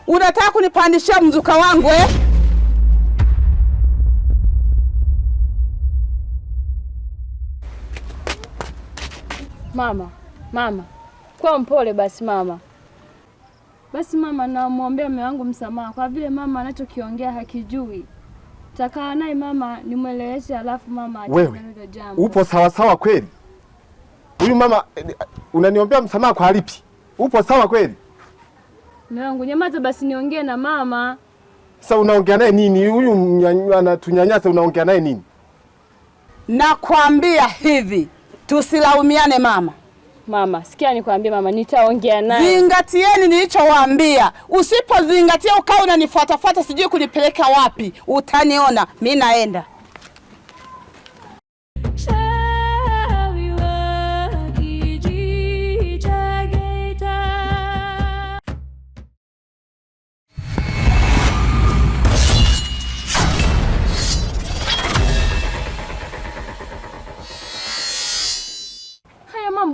Unataka kunipandishia mzuka wangu eh? Mama. Kwa mpole basi mama. Basi mama, namwombea mume wangu msamaha kwa vile mama anachokiongea hakijui. Takaa naye mama nimweleweshe, alafu mama wewe upo sawa sawa kweli? Huyu mama unaniombea msamaha kwa lipi? Upo sawa kweli? Mume wangu nyamaza basi niongee na mama. Sasa unaongea naye nini? Huyu anatunyanyasa, unaongea naye nini? Nakwambia hivi, tusilaumiane mama. Mama, sikia nikwambie mama, nitaongea naye. Zingatieni nilichowaambia. Usipozingatia ukao unanifuatafuata sijui kunipeleka wapi, utaniona mimi naenda.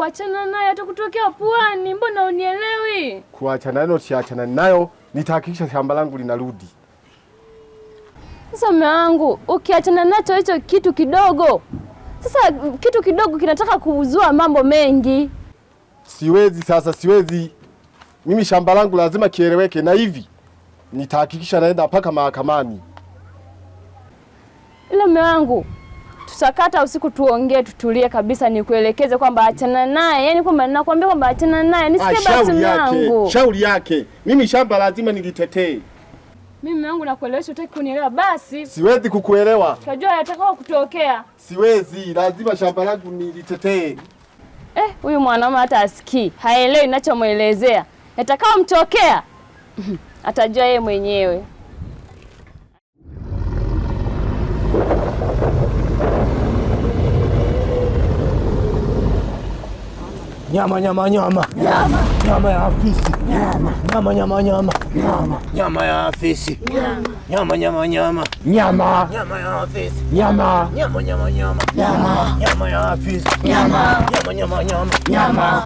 Achana naye, atakutokea puani. Mbona unielewi? Kuachana nayo siachana nayo, nitahakikisha shamba langu linarudi. Sasa mume wangu, ukiachana nacho hicho kitu kidogo. Sasa kitu kidogo kinataka kuzua mambo mengi. Siwezi. Mimi shamba langu lazima kieleweke, na hivi nitahakikisha naenda mpaka mahakamani. Ila mume wangu, tutakata usiku tuongee, tutulie kabisa, nikuelekeze kwamba achana naye. Yaani kwamba nakwambia kwamba achana naye. Nisikie basi mwanangu. Shauri yake. Mimi shamba lazima nilitetee. Mimi mwanangu nakuelewesha, utaki kunielewa basi. Siwezi kukuelewa. Unajua yatakao kutokea. Siwezi, lazima shamba langu nilitetee. Huyu mwanaume hata asikii. Haelewi ninachomuelezea. Yatakao mtokea. Atajua yeye mwenyewe. Nyama ya afisi. Nyama ya afisi. Nyama ya afisi. Nyama ya afisi.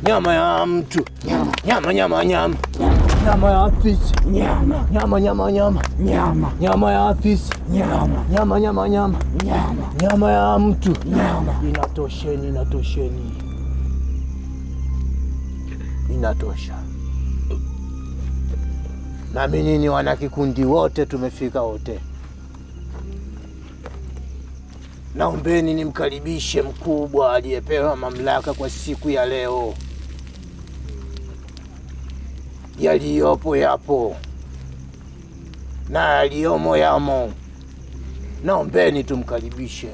Nyama ya mtu. Nyama ya afisi. Nyama ya afisi. Nyama ya mtu. Inatosha. Nami nini wanakikundi wote tumefika wote. Naombeni nimkaribishe mkubwa aliyepewa mamlaka kwa siku ya leo. Yaliyopo yapo na yaliyomo yamo. Naombeni tumkaribishe.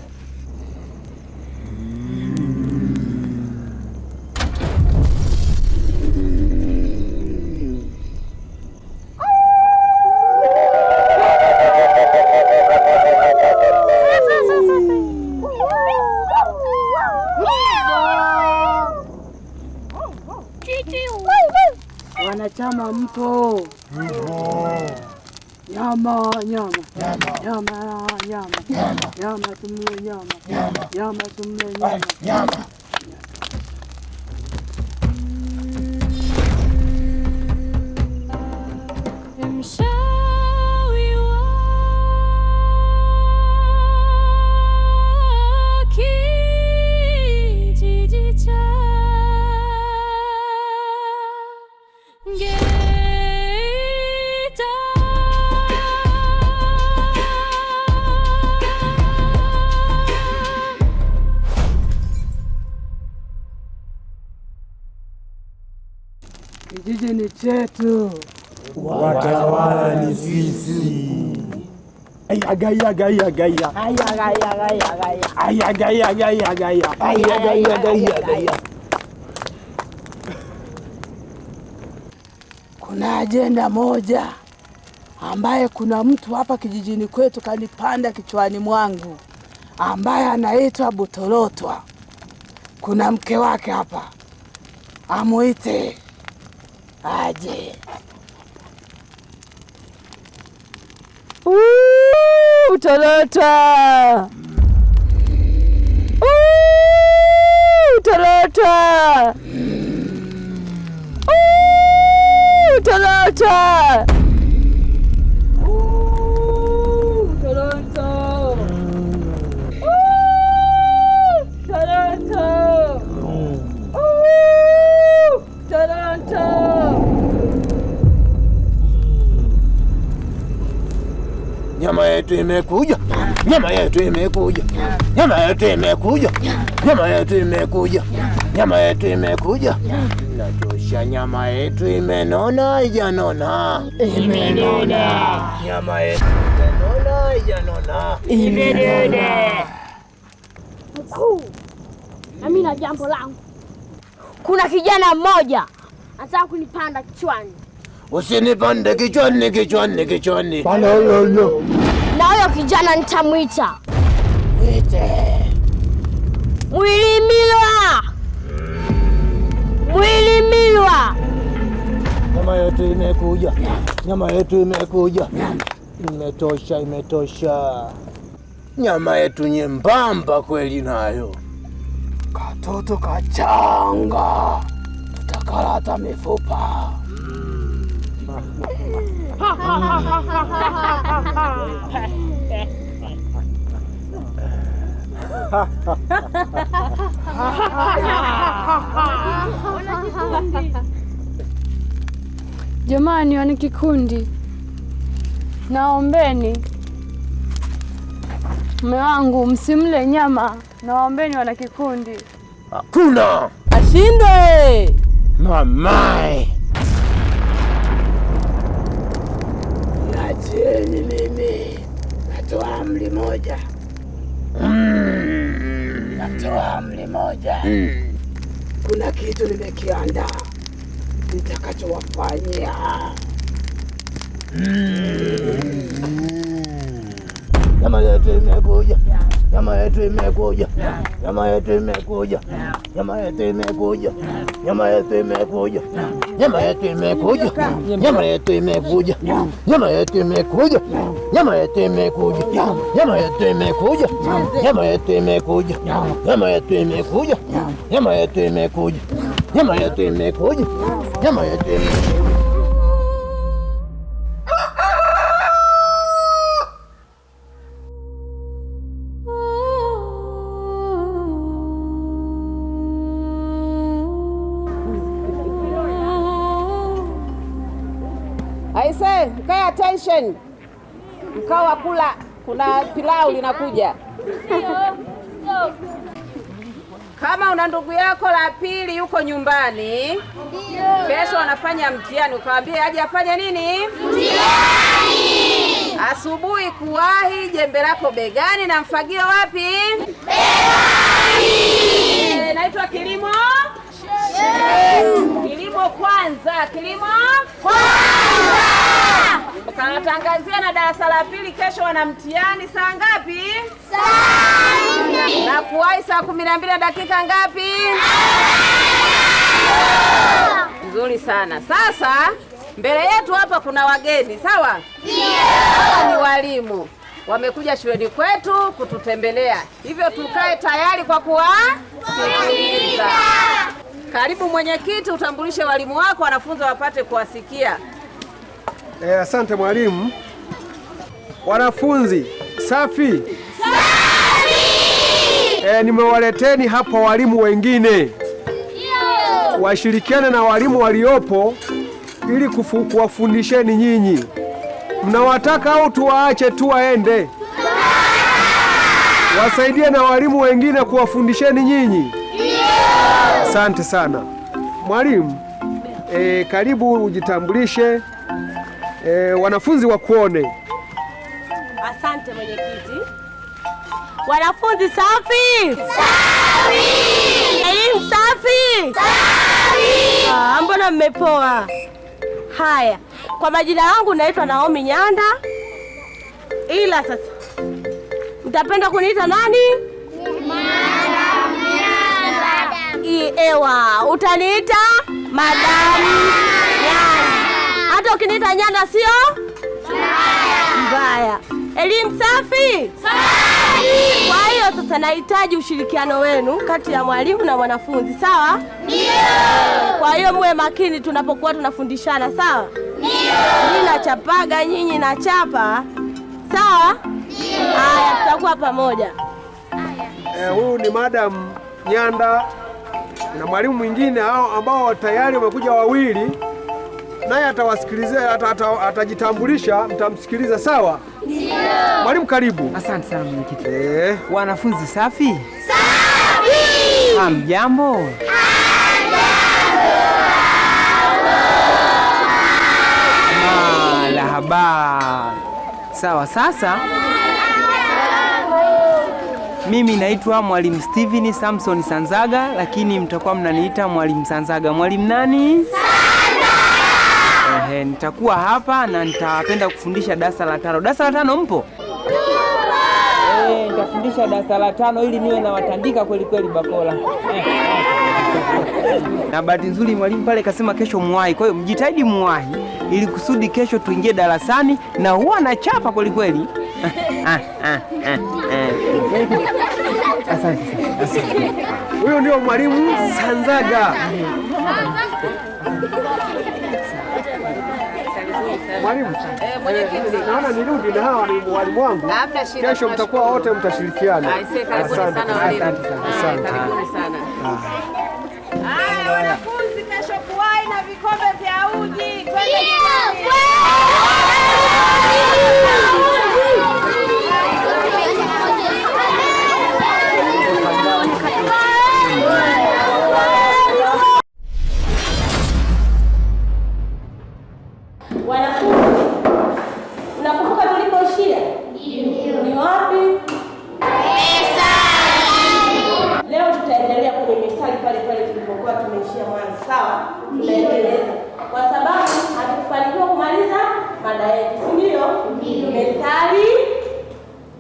Wanachama mpo? Nyama tumle nyama. Kijiji ni chetu, watawala ni sisi. Kuna ajenda moja ambaye kuna mtu hapa kijijini kwetu kanipanda kichwani mwangu ambaye anaitwa Butolotwa. Kuna mke wake hapa, amuite aje. Butolotwa! Butolotwa! Butolotwa! Nyama yetu imekuja. Nyama yetu imekuja. Nyama yetu imekuja. Nyama yetu imekuja. Nyama yetu imekuja. Inatosha. Nyama yetu imenona, haijanona? Imenona. Nyama yetu imenona, haijanona? Imenona. Mkuu, na mimi na jambo langu. Kuna kijana mmoja anataka kunipanda kichwani. Usinipande kichwani, kichwani, kichwani. Palolo. Na huyo kijana nitamwita Mwilimilwa. Mwilimilwa. Nyama yetu imekuja. Nyama yetu imekuja. Imetosha, imetosha. Nyama yetu nyembamba kweli nayo. Katoto kachanga. Tutakala hata mifupa. Jamani, wana kikundi, naombeni mume wangu msimle nyama. Naombeni wana kikundi. Hakuna. Ashindwe. Mamae. Niacheni mimi. Natoa amri moja. Natoa amri moja. Kuna kitu nimekiandaa nitakachowafanyia. Nyama yetu imekuja. Nyama yetu imekuja. Nyama yetu imekuja. Nyama yetu imekuja. Nyama yetu imekuja. Nyama yetu imekuja. Nyama yetu imekuja. Nyama yetu imekuja. Nyama yetu imekuja. Nyama yetu imekuja. Nyama yetu imekuja. Nyama yetu imekuja. Nyama yetu imekuja. Nyama yetu imekuja. Nyama yetu imekuja. Aise, pay attention. Mkao wa kula, kuna pilau linakuja. Kama una ndugu yako la pili yuko nyumbani, kesho anafanya mtihani, ukamwambie aje afanye nini? Mtihani. Asubuhi kuwahi, jembe lako begani na mfagio wapi? Begani. Naitwa kilimo? Kilimo kwanza, kilimo kwanza. Kanatangazia na darasa la pili kesho wana mtihani saa ngapi? Saa 4. Na kuwahi saa 12 na dakika ngapi? Nzuri sana. Sasa mbele yetu hapa kuna wageni, sawa? Ndio. Hawa ni walimu. Wamekuja shuleni kwetu kututembelea. Hivyo tukae tayari kwa kuwasikiliza. Karibu mwenyekiti, utambulishe walimu wako, wanafunzi wapate kuwasikia. Asante mwalimu. Wanafunzi, safi? Safi! Nimewaleteni hapa walimu wengine. Washirikiane na walimu waliopo ili kuwafundisheni nyinyi. Mnawataka au tuwaache tu waende? Wasaidie na walimu wengine kuwafundisheni nyinyi. Asante sana. Mwalimu, karibu ujitambulishe. Wanafunzi wakuone. Asante mwenyekiti. Wanafunzi safi? Safi! Elimu safi? Safi! Mbona mmepoa? Haya, kwa majina yangu naitwa Naomi Nyanda. Ila sasa mtapenda kuniita nani? Madam Nyanda. Ewa, utaniita Madam Nyanda. Hata ukiniita Nyanda sio mbaya. Elimu safi? Safi! Kwa hiyo sasa nahitaji ushirikiano wenu kati ya mwalimu na mwanafunzi, sawa? Ndio. Kwa hiyo muwe makini tunapokuwa tunafundishana, sawa? Ndio. Mimi nachapaga, nyinyi nachapa, sawa? Ndio. Haya, tutakuwa pamoja. Huyu ni Madam Nyanda na mwalimu mwingine hao ambao tayari wamekuja wawili. naye atawasikilizia, atajitambulisha, mtamsikiliza. Sawa? Ndio. Mwalimu karibu. Asante sana mwenyekiti. Wanafunzi safi? Safi! Hamjambo? Hamjambo. Marhaba. Sawa, sasa mimi naitwa Mwalimu Steven Samson Sanzaga, lakini mtakuwa mnaniita Mwalimu Sanzaga. Mwalimu nani? Sanzaga. Nitakuwa hapa na nitapenda kufundisha darasa la 5. Darasa la 5 mpo? Nitafundisha darasa la 5 ili niwe na watandika kweli kweli bakola. Na bahati nzuri mwalimu pale kasema kesho muwahi, kwa hiyo mjitahidi muwahi ili kusudi kesho tuingie darasani na huwa nachapa kweli kweli. Asante. Huyo ndio Mwalimu Sanzaga. Mwalimu, naona nirudi na hawa ni walimu wangu. Kesho mtakuwa wote mtashirikiana. Asante sana. Karibuni sana. Wanafunzi kesho kuwahi na vikombe vya uji. Wanafunzi, unakumbuka tulipoishia? Ni wapi? Leo tutaendelea kwenye methali pale tulipokuwa tumeishia mwanzo. Sawa? Tunaendeleza. Kwa sababu hatukufanikiwa kumaliza mada yetu, si ndio?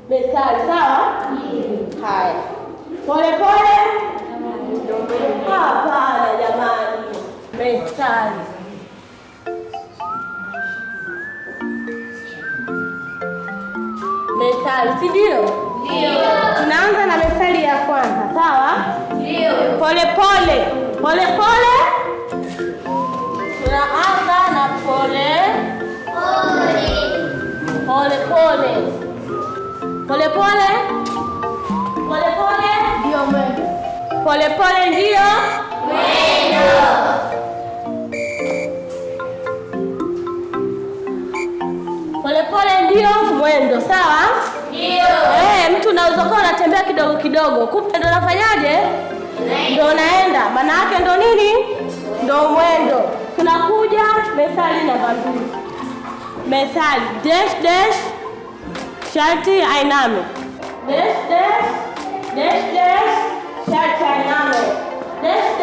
Methali, sawa? Haya. Pole. Hapana jamani. Methali. Methali, si ndio? Ndio. Tunaanza na methali ya kwanza, sawa? Ndio. Pole. Tunaanza na pole. Ndio mwendo. Pole ndio mwendo. Pole ndio mwendo, sawa? Ndio. Mtu unaweza kuwa unatembea kidogo, kumbe ndo unafanyaje? Ndo unaenda. Maana yake ndo nini? Ndo mwendo. Tunakuja methali namba 2. Methali dash sharti ainame. Dash sharti ainame. Dash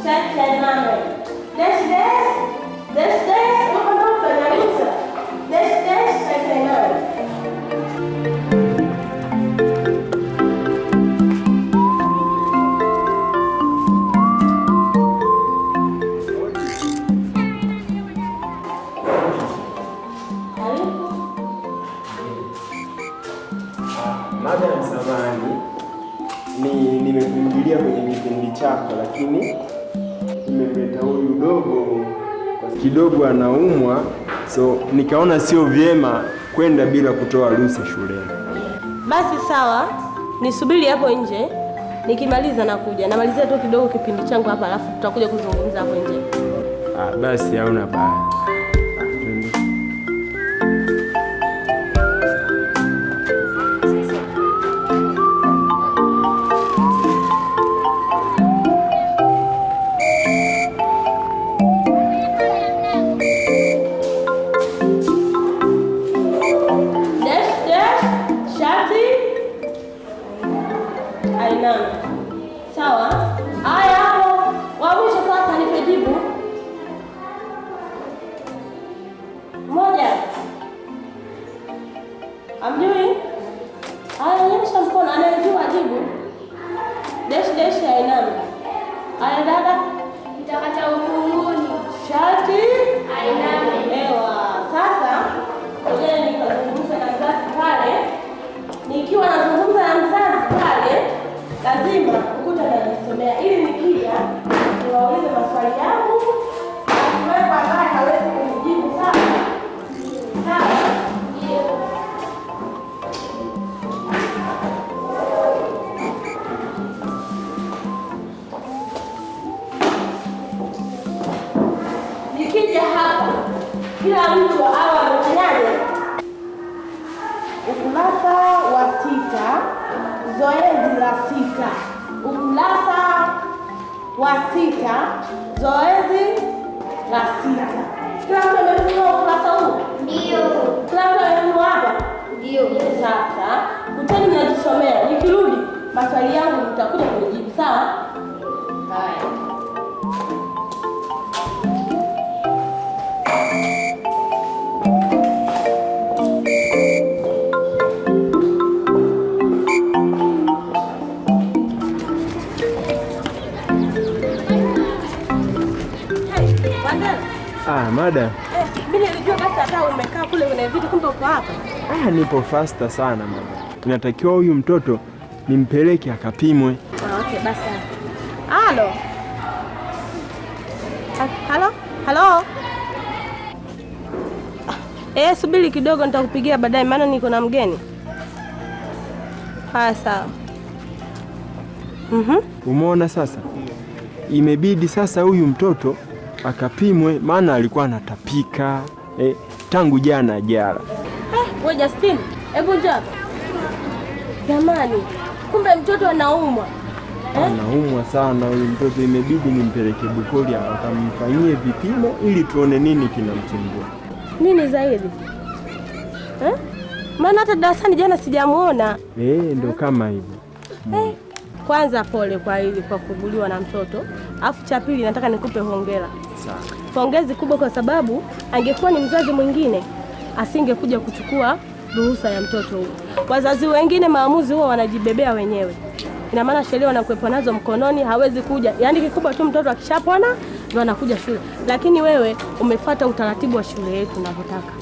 sharti ainame. Dash Madam samani, nimekuingilia kwenye kipindi chako, lakini nimemleta huyu dogo kidogo anaumwa, so nikaona sio vyema kwenda bila kutoa ruhusa shuleni. Basi sawa, nisubiri hapo nje, nikimaliza nakuja. Namalizia tu kidogo kipindi changu hapa, alafu tutakuja kuzungumza hapo nje. Basi hauna baya. Sawa? Haya hapo, wa mwisho sasa nipe jibu. Moja. Amjui? Haya, nyosha mkono anayejua jibu. Dash ainame. Haya dada, Kitakacha ukunguni. shati Ainame. Ewa. Sasa ngoja nikazungumza na mzazi pale. Nikiwa nazungumza na mzazi pale, lazima ukuta nanisomea ili nikija niwaulize maswali yangu na kwa ambaye hawezi kunijibu. Sawa? kila mtu awe amefanyaje? Ukurasa wa 6, zoezi la 6. Ukurasa wa 6, zoezi la 6. Kila mtu amefunua ukurasa huu? Ndio. Kila mtu amefunua hapa? Ndio. Sasa kuteni mnajisomea. Nikirudi maswali yangu mtakuja kunijibu, sawa? Haya. Madam. Mimi nilijua basi hata umekaa kule kwenye viti kumbe uko hapa. Nipo faster sana madam. Inatakiwa huyu mtoto nimpeleke akapimwe. Okay, basi. Halo. Halo? Subiri kidogo nitakupigia baadaye maana niko na mgeni. Haya sawa. Umeona sasa? Imebidi sasa huyu mtoto akapimwe maana alikuwa anatapika tangu jana jara. Wewe Justin, hebu njoo. Jamani, kumbe mtoto anaumwa. Anaumwa sana huyu mtoto, imebidi nimpeleke Bukoli akamfanyie vipimo ili tuone nini kinamsumbua. Nini zaidi? Maana hata darasani jana sijamuona. Ndio kama hivyo. Kwanza pole kwa kuguliwa na mtoto. Alafu cha pili nataka nikupe hongera. Sawa. Pongezi kubwa kwa sababu angekuwa ni mzazi mwingine asingekuja kuchukua ruhusa ya mtoto huyo. Wazazi wengine maamuzi huo wanajibebea wenyewe. Ina maana sheria wanakuepo nazo mkononi, hawezi kuja. Yaani kikubwa tu mtoto akishapona ndio anakuja shule. Lakini wewe umefuata utaratibu wa shule yetu unavyotaka.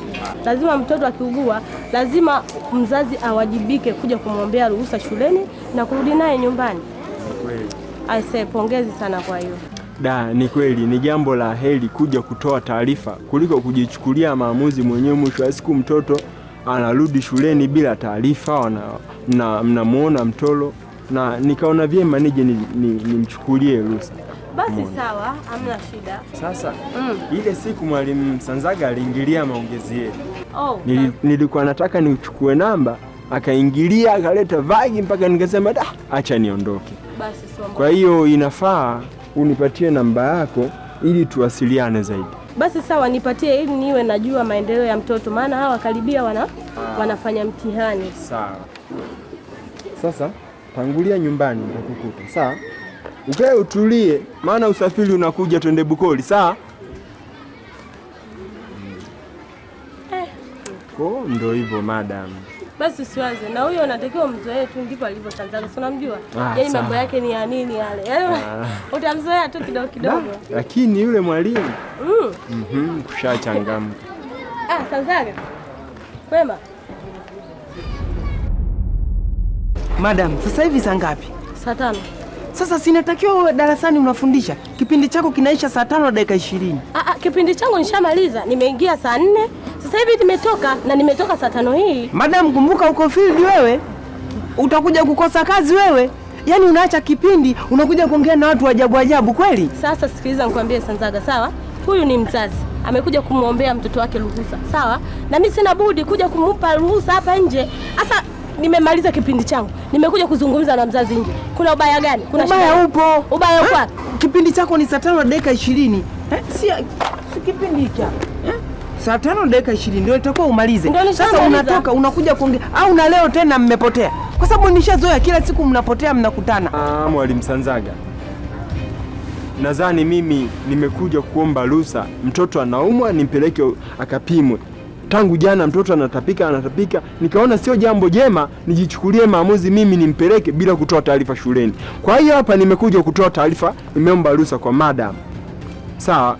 Lazima mtoto akiugua, lazima mzazi awajibike kuja kumwombea ruhusa shuleni na kurudi naye nyumbani. Kweli. Aisee, pongezi sana kwa hiyo. Ni kweli, ni jambo la heri kuja kutoa taarifa kuliko kujichukulia maamuzi mwenyewe. Mwisho wa siku mtoto anarudi shuleni bila taarifa, mnamuona mtolo, na nikaona vyema nije nimchukulie ruhusa. Basi sawa, hamna shida. Sasa ile siku Mwalimu Sanzaga aliingilia maongezi yetu. Nilikuwa nataka nichukue namba, akaingilia akaleta vagi mpaka nikasema acha niondoke. Basi somo. Kwa hiyo inafaa unipatie namba yako ili tuwasiliane zaidi. Basi sawa, nipatie ili niwe najua maendeleo ya mtoto, maana hawa karibia wanafanya mtihani. Sawa. Sasa tangulia nyumbani nitakukuta. Sawa? Ukae utulie maana usafiri unakuja, twende Bukoli. Sawa? Ndio hivyo madam. Basi siwaze na huyo unatakiwa mzoee tu, ndipo alivyo Sanzaga. Si unamjua? Yaani mambo yake ni ya nini yale. Yaani utamzoea tu kidogo kidogo. Lakini yule mwalimu kushachangamka. Sanzaga. Kwema? Madam, sasa hivi saa ngapi? Saa 5. Sasa sinatakiwa wewe darasani unafundisha. Kipindi chako kinaisha saa 5 na dakika 20. Kipindi changu nishamaliza. Nimeingia saa 4. Sasa hivi nimetoka saa 5 hii. Madam, kumbuka uko field wewe. Utakuja kukosa kazi wewe. Yaani unaacha kipindi unakuja kuongea na watu ajabu ajabu kweli? Sasa sikiliza nikwambie Sanzaga, sawa? Huyu ni mzazi. Amekuja kumwombea mtoto wake ruhusa, sawa? Na mimi sina budi kuja kumpa ruhusa hapa nje. Sasa nimemaliza kipindi changu. Nimekuja kuzungumza na mzazi nje. Kuna ubaya gani? Kuna ubaya upo. Ubaya upo. Kipindi chako ni saa 5 na dakika 20. Si kipindi cha. Saa 5 na dakika 20 ndio itakuwa umalize. Sasa unatoka unakuja kuongea au na leo tena mmepotea. Kwa sababu nishazoea kila siku mnapotea mnakutana. Mwalimu Sanzaga. Nadhani mimi nimekuja kuomba ruhusa. Mtoto anaumwa nimpeleke akapimwe. Tangu jana mtoto anatapika, nikaona sio jambo jema nijichukulie maamuzi mimi nimpeleke bila kutoa taarifa shuleni. Kwa hiyo hapa nimekuja kutoa taarifa, nimeomba ruhusa kwa madam. Sawa?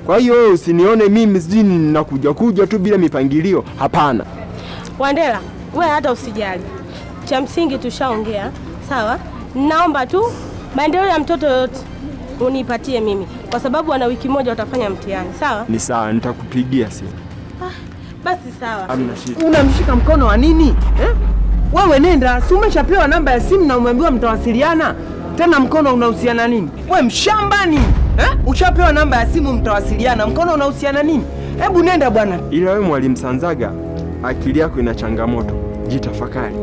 Kwa hiyo usinione mimi sijui ninakuja tu bila mipangilio, hapana. Wandela, wewe hata usijali. Cha msingi tushaongea, sawa? Naomba tu maendeleo ya mtoto yote unipatie mimi kwa sababu ana wiki moja watafanya mtihani, sawa? Ni sawa, nitakupigia simu. Basi sawa. Unamshika mkono wa nini? Wewe nenda, si umeshapewa namba ya simu na umeambiwa mtawasiliana? Tena mkono unahusiana nini? Wewe mshambani. Ushapewa namba ya simu mtawasiliana. Mkono unahusiana nini? Hebu nenda bwana. Ila wewe Mwalimu Sanzaga, akili yako ina changamoto, jitafakari.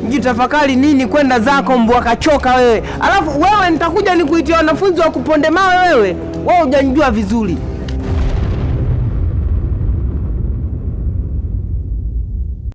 Jitafakari nini? Kwenda zako mbwa kachoka wewe. Alafu wewe nitakuja nikuitia wanafunzi wa kuponde mawe wewe. Wewe hujanijua vizuri.